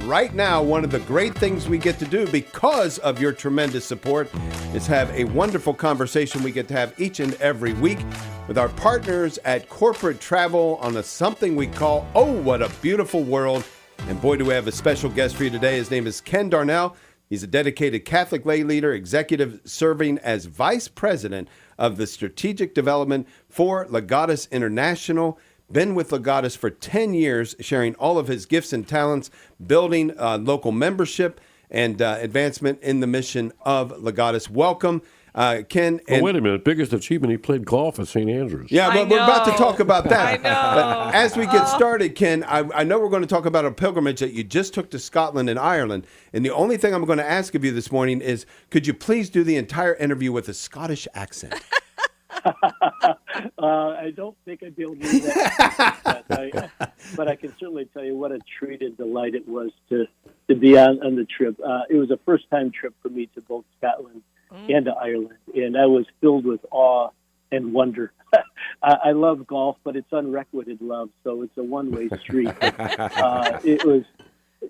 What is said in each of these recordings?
right now, one of the great things we get to do because of your tremendous support is have a wonderful conversation we get to have each and every week with our partners at Corporate Travel on something we call Oh, What a Beautiful World. And boy, do we have a special guest for you today. His name is Ken Darnell. He's a dedicated Catholic lay leader, executive serving as vice president of the strategic development for Legatus International. Been with Legatus for 10 years, sharing all of his gifts and talents, building local membership and advancement in the mission of Legatus. Welcome, Ken. Well, wait a minute. Biggest achievement, he played golf at St. Andrews. Yeah, but we're about to talk about that. I know. But as we get started, Ken, I know we're going to talk about a pilgrimage that you just took to Scotland and Ireland. And the only thing I'm going to ask of you this morning is, could you please do the entire interview with a Scottish accent? I don't think I'd be able to do that. But I can certainly tell you what a treat and delight it was to be on the trip. It was a first-time trip for me to both Scotland and to Ireland, and I was filled with awe and wonder. I love golf, but it's unrequited love, so it's a one-way street. It was,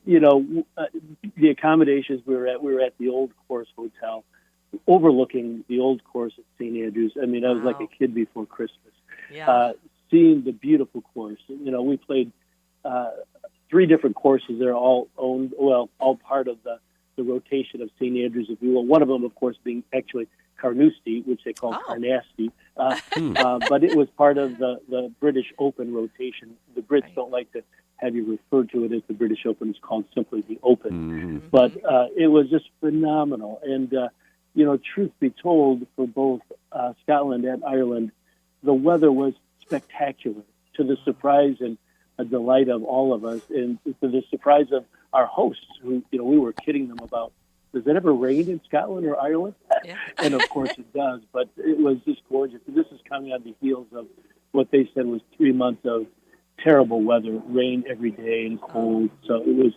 the accommodations we were at the Old Course Hotel, overlooking the Old Course at St. Andrews. I mean, I was like a kid before Christmas. Yeah. Seeing the beautiful course. We played 3 different courses. They're all owned, all part of the rotation of St. Andrews, if you will. One of them, of course, being actually Carnoustie, which they call Carnastie. But it was part of the British Open rotation. The Brits don't like to have you refer to it as the British Open. It's called simply the Open. Mm-hmm. But it was just phenomenal. And, truth be told, for both Scotland and Ireland, the weather was spectacular, to the surprise and a delight of all of us, and to the surprise of our hosts, who, we were kidding them about, does it ever rain in Scotland or Ireland? Yeah. And of course it does, but it was just gorgeous. This is coming on the heels of what they said was 3 months of terrible weather, rain every day and cold. So it was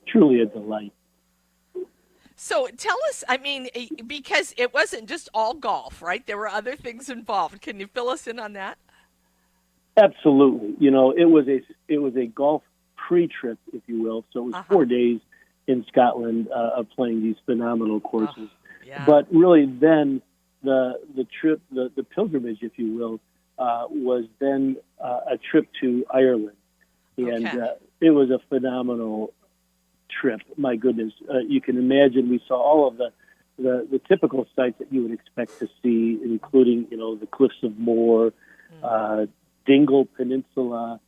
truly a delight. So tell us, because it wasn't just all golf, right? There were other things involved. Can you fill us in on that? Absolutely. It was a golf pre-trip, if you will. So it was 4 days in Scotland of playing these phenomenal courses. Yeah. But really then the trip, the pilgrimage, if you will, was then a trip to Ireland. And it was a phenomenal trip. My goodness. You can imagine we saw all of the typical sites that you would expect to see, including, the Cliffs of Moher, Dingle Peninsula.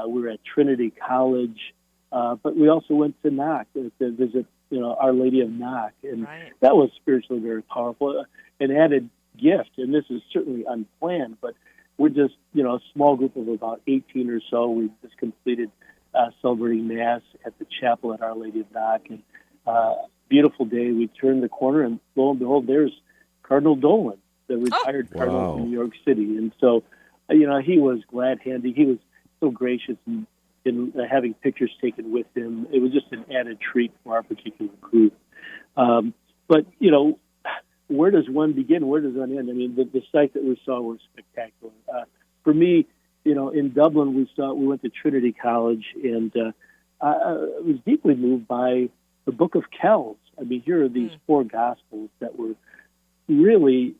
We were at Trinity College, but we also went to Knock to visit, Our Lady of Knock, and that was spiritually very powerful. An added gift, and this is certainly unplanned, but we're just, a small group of about 18 or so. We just completed celebrating Mass at the chapel at Our Lady of Knock, and beautiful day. We turned the corner, and lo and behold, there's Cardinal Dolan, the retired Cardinal from New York City, and so. He was glad-handed. He was so gracious in having pictures taken with him. It was just an added treat for our particular group. But, where does one begin? Where does one end? I mean, the sites that we saw were spectacular. For me, in Dublin, we went to Trinity College, and I was deeply moved by the Book of Kells. I mean, here are these 4 Gospels that were really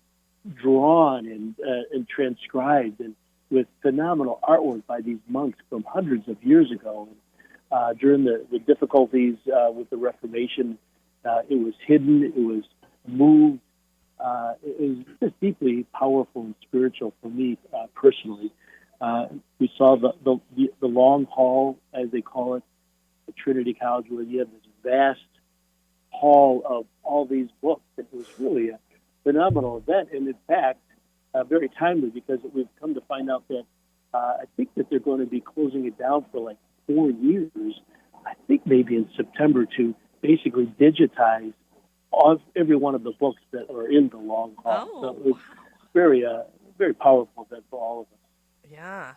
drawn and transcribed, and with phenomenal artwork by these monks from hundreds of years ago. During the difficulties with the Reformation, it was hidden, it was moved. It was just deeply powerful and spiritual for me personally. We saw the long hall, as they call it, at Trinity College, where you have this vast hall of all these books. It was really a phenomenal event, and in fact, very timely, because we've come to find out that I think that they're going to be closing it down for like 4 years. I think maybe in September, to basically digitize every one of the books that are in the long hall. So it was very powerful event for all of us. Yeah.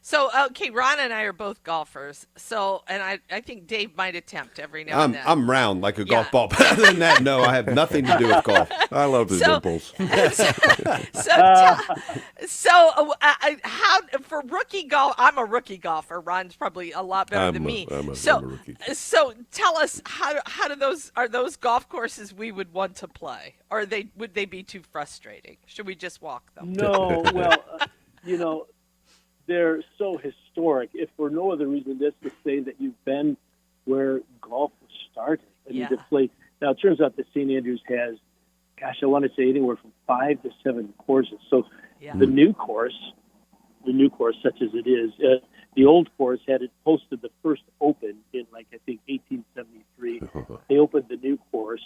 So, okay, Ron and I are both golfers. So, and I think Dave might attempt every now and then. I'm round like a Yeah. golf ball, but other than that, no, I have nothing to do with golf. I love the So- dimples. How for rookie golf? I'm a rookie golfer. Ron's probably a lot better than me. I'm a so, rookie. so tell us how do those are those golf courses we would want to play, or would they be too frustrating? Should we just walk them? No, well, they're so historic. If for no other reason, just to say that you've been where golf was started. I mean, Yeah. to play. Now, it turns out that St. Andrews has, I want to say anywhere from 5 to 7 courses. So Yeah. the new course, such as it is, the old course had it hosted the first Open in, I think, 1873. They opened the new course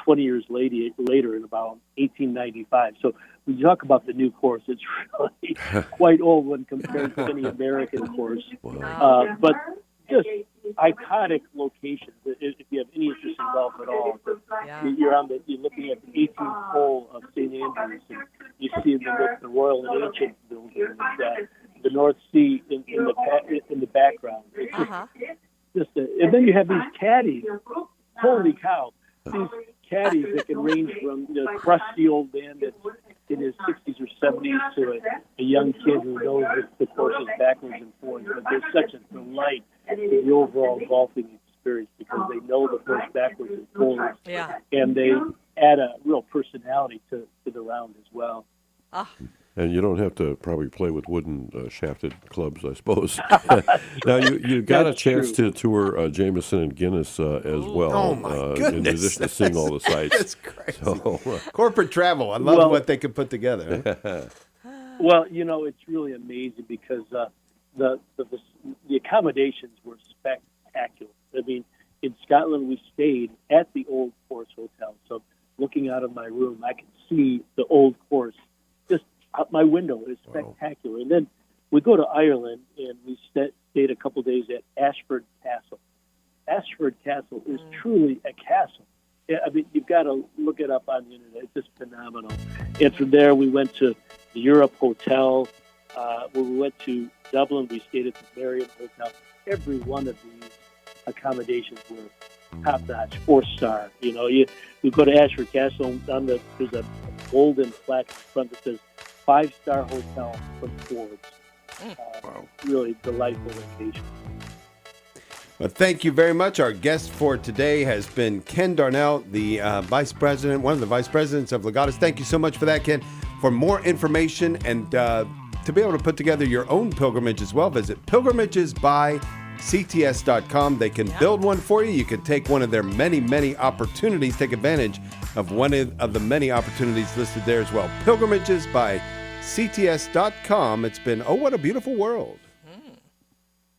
20 years later in about 1895. So when you talk about the new course, it's really quite old when compared to any American course. But just iconic locations. If you have any interest in golf at all, Yeah. you're looking at the 18th hole of St. Andrews, and you see the Royal and Ancient building, and the North Sea in the background. It's just and then you have these caddies. Holy cow! These caddies that can range from the crusty old man that's in his 60s or 70s to a young kid who knows the courses backwards and forwards. But there's such a delight in the overall golfing experience because they know the course backwards and forwards, Yeah. and they add a real personality to the round as well. And you don't have to probably play with wooden shafted clubs, I suppose. Now, you got a That's chance true. to tour Jameson and Guinness as well. Oh, my In goodness. addition to seeing all the sites. That's crazy. So, Corporate travel. I love Well- what they can put together. Well, it's really amazing because the accommodations were spectacular. I mean, in Scotland, we stayed at the Old Course Hotel. So looking out of my room, I can see the Old Course just out my window. It's spectacular. And then we go to Ireland, and we stayed a couple days at Ashford Castle. Ashford Castle is truly a castle. I mean, you've got to look it up on the internet. It's just phenomenal. And from there, we went to the Europe Hotel. When we went to Dublin, we stayed at the Marriott Hotel. Every one of these accommodations were top-notch, 4-star. You go to Ashford Castle, and there's a golden plaque in front that says 5-star hotel from Forbes. Really delightful location. Well, thank you very much. Our guest for today has been Ken Darnell, the vice president, one of the vice presidents of Legatus. Thank you so much for that, Ken. For more information and to be able to put together your own pilgrimage as well, visit pilgrimagesbycts.com. They can build one for you. You can take one of their many, many opportunities, take advantage of one of the many opportunities listed there as well. Pilgrimagesbycts.com. It's been, oh, what a beautiful world.